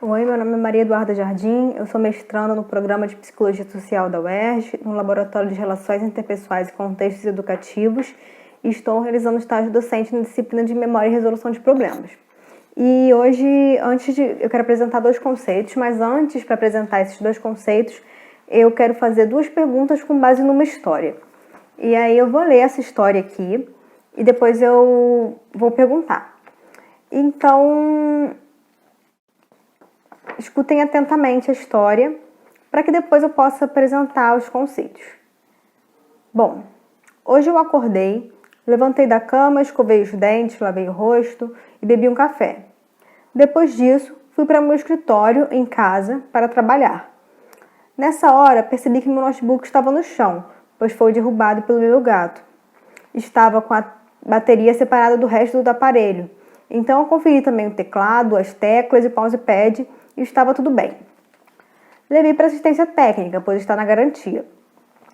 Oi, meu nome é Maria Eduarda Jardim, eu sou mestranda no Programa de Psicologia Social da UERJ, no Laboratório de Relações Interpessoais e Contextos Educativos, e estou realizando estágio docente na disciplina de Memória e Resolução de Problemas. E hoje, eu quero apresentar dois conceitos, mas antes, para apresentar esses dois conceitos, eu quero fazer duas perguntas com base numa história. E aí eu vou ler essa história aqui e depois eu vou perguntar. Então, escutem atentamente a história para que depois eu possa apresentar os conceitos. Bom, hoje eu acordei, levantei da cama, escovei os dentes, lavei o rosto e bebi um café. Depois disso, fui para meu escritório em casa para trabalhar. Nessa hora, percebi que meu notebook estava no chão, pois foi derrubado pelo meu gato. Estava com a bateria separada do resto do aparelho. Então eu conferi também o teclado, as teclas e o mousepad e estava tudo bem. Levei para assistência técnica, pois está na garantia.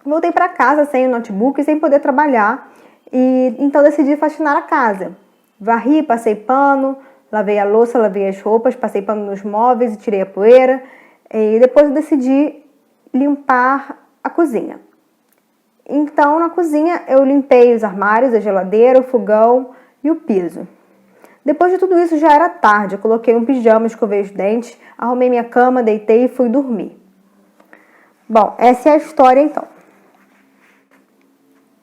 Voltei para casa sem o notebook e sem poder trabalhar, e então decidi faxinar a casa. Varri, passei pano, lavei a louça, lavei as roupas, passei pano nos móveis e tirei a poeira. E depois eu decidi limpar a cozinha. Então, na cozinha, eu limpei os armários, a geladeira, o fogão e o piso. Depois de tudo isso, já era tarde. Eu coloquei um pijama, escovei os dentes, arrumei minha cama, deitei e fui dormir. Bom, essa é a história, então.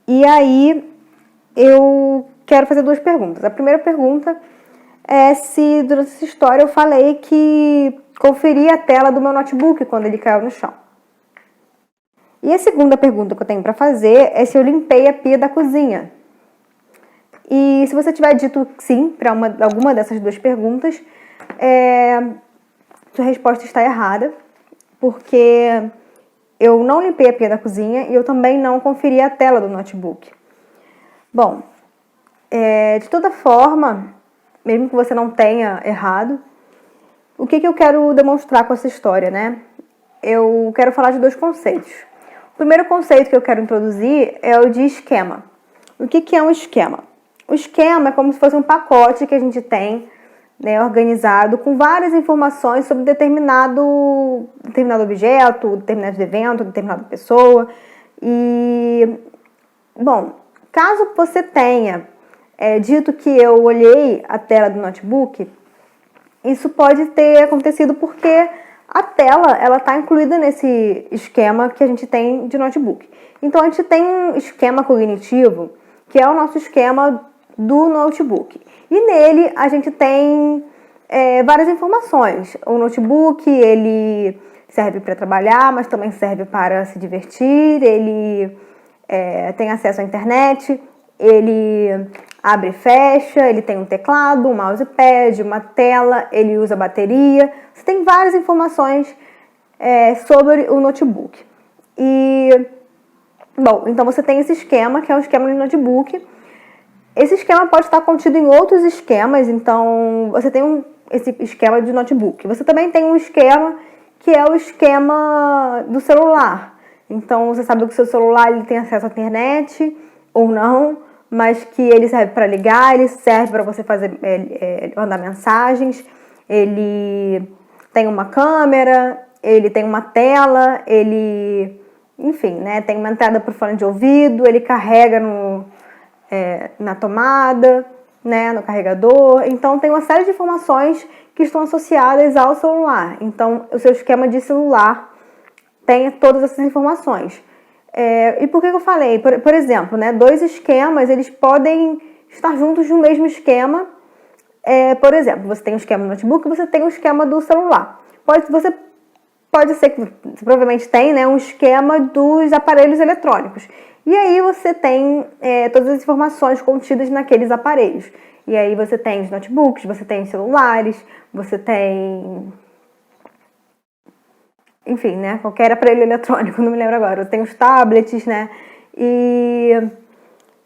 E aí, eu quero fazer duas perguntas. A primeira pergunta é se, durante essa história, eu falei que conferi a tela do meu notebook quando ele caiu no chão. E a segunda pergunta que eu tenho para fazer é se eu limpei a pia da cozinha. E se você tiver dito sim para alguma dessas duas perguntas, sua resposta está errada, porque eu não limpei a pia da cozinha e eu também não conferi a tela do notebook. Bom, de toda forma, mesmo que você não tenha errado, o que eu quero demonstrar com essa história, né? Eu quero falar de dois conceitos. O primeiro conceito que eu quero introduzir é o de esquema. O que é um esquema? O esquema é como se fosse um pacote que a gente tem, né, organizado com várias informações sobre determinado objeto, determinado evento, determinada pessoa. E, bom, caso você tenha dito que eu olhei a tela do notebook, isso pode ter acontecido porque a tela está incluída nesse esquema que a gente tem de notebook. Então, a gente tem um esquema cognitivo, que é o nosso esquema do notebook. E nele, a gente tem várias informações. O notebook, ele serve para trabalhar, mas também serve para se divertir. Ele tem acesso à internet, ele abre e fecha, ele tem um teclado, um mousepad, uma tela, ele usa bateria. Você tem várias informações sobre o notebook. E, bom, então você tem esse esquema, que é um esquema de notebook. Esse esquema pode estar contido em outros esquemas, então você tem esse esquema de notebook. Você também tem um esquema que é o esquema do celular. Então você sabe que o seu celular ele tem acesso à internet ou não, mas que ele serve para ligar, ele serve para você mandar mensagens, ele tem uma câmera, ele tem uma tela, enfim, né, tem uma entrada para o fone de ouvido, ele carrega na tomada, né, no carregador. Então tem uma série de informações que estão associadas ao celular. Então o seu esquema de celular tem todas essas informações. E por que eu falei? Por exemplo, né, dois esquemas, eles podem estar juntos no mesmo esquema. Por exemplo, você tem um esquema do notebook e você tem um esquema do celular. Você pode ser que você provavelmente tem, né, um esquema dos aparelhos eletrônicos. E aí você tem todas as informações contidas naqueles aparelhos. E aí você tem os notebooks, você tem os celulares, você tem... enfim, né, qualquer aparelho eletrônico, não me lembro agora. Tem os tablets, né,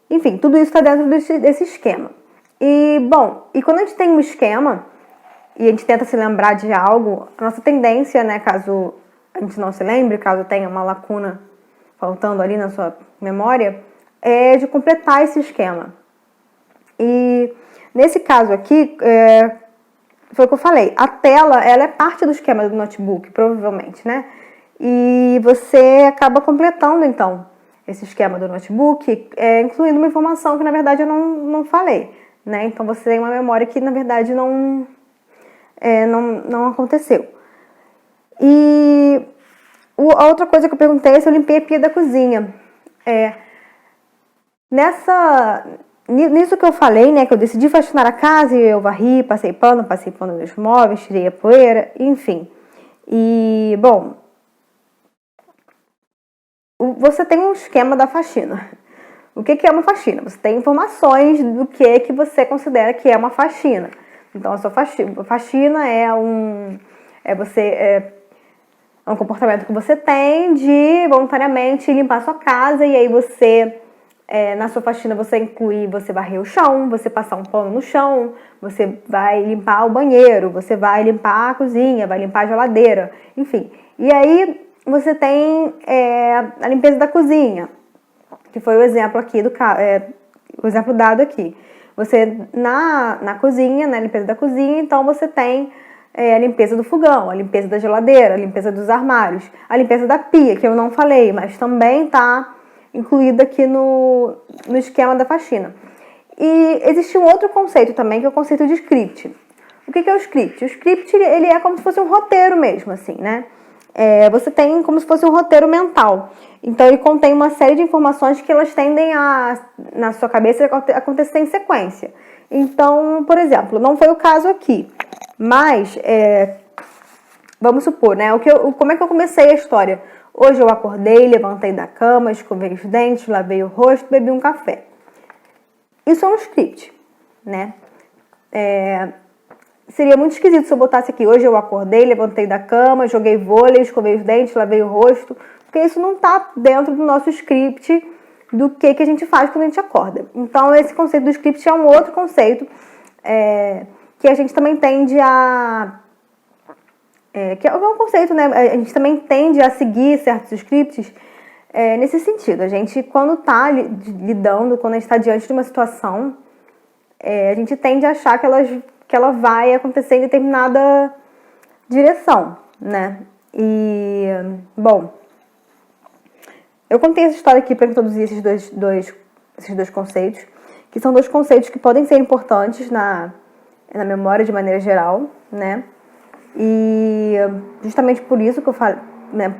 enfim, tudo isso está dentro desse esquema. E, bom, quando a gente tem um esquema e a gente tenta se lembrar de algo, a nossa tendência, né, caso a gente não se lembre, caso tenha uma lacuna faltando ali na sua memória, é de completar esse esquema. E, nesse caso aqui, foi o que eu falei, a tela, ela é parte do esquema do notebook, provavelmente, né? E você acaba completando, então, esse esquema do notebook, incluindo uma informação que, na verdade, eu não falei, né? Então, você tem uma memória que, na verdade, não aconteceu. E a outra coisa que eu perguntei é se eu limpei a pia da cozinha. Nisso que eu falei, né, que eu decidi faxinar a casa e eu varri, passei pano nos móveis, tirei a poeira, enfim. E, bom, você tem um esquema da faxina. O que é uma faxina? Você tem informações do que você considera que é uma faxina. Então, a sua faxina é um comportamento que você tem de voluntariamente limpar a sua casa, e aí você, na sua faxina, você inclui você varrer o chão, você passar um pano no chão, você vai limpar o banheiro, você vai limpar a cozinha, vai limpar a geladeira, enfim. E aí você tem a limpeza da cozinha, que foi o exemplo aqui o exemplo dado aqui. Você, na cozinha, na limpeza da cozinha, então você tem a limpeza do fogão, a limpeza da geladeira, a limpeza dos armários, a limpeza da pia, que eu não falei, mas também está incluída aqui no esquema da faxina. E existe um outro conceito também, que é o conceito de script. O que é o script? O script, ele é como se fosse um roteiro mesmo, assim, né? Você tem como se fosse um roteiro mental. Então, ele contém uma série de informações que elas tendem na sua cabeça, a acontecer em sequência. Então, por exemplo, não foi o caso aqui, mas vamos supor, né? Como é que eu comecei a história? Hoje eu acordei, levantei da cama, escovei os dentes, lavei o rosto, bebi um café. Isso é um script, né? Seria muito esquisito se eu botasse aqui, hoje eu acordei, levantei da cama, joguei vôlei, escovei os dentes, lavei o rosto, porque isso não está dentro do nosso script do que a gente faz quando a gente acorda. Então, esse conceito do script é um outro conceito que a gente também tende que é um conceito, né? A gente também tende a seguir certos scripts nesse sentido. A gente, quando está lidando, quando a gente está diante de uma situação, a gente tende a achar que ela vai acontecer em determinada direção, né? E, bom, eu contei essa história aqui para introduzir esses dois conceitos, que são dois conceitos que podem ser importantes na memória de maneira geral, né? E justamente por isso que eu falo, né,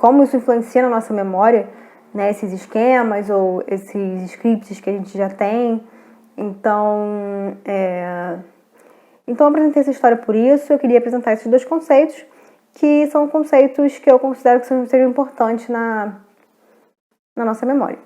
como isso influencia na nossa memória, né, esses esquemas ou esses scripts que a gente já tem. Então, eu apresentei essa história por isso. Eu queria apresentar esses dois conceitos, que são conceitos que eu considero que sejam importantes na nossa memória.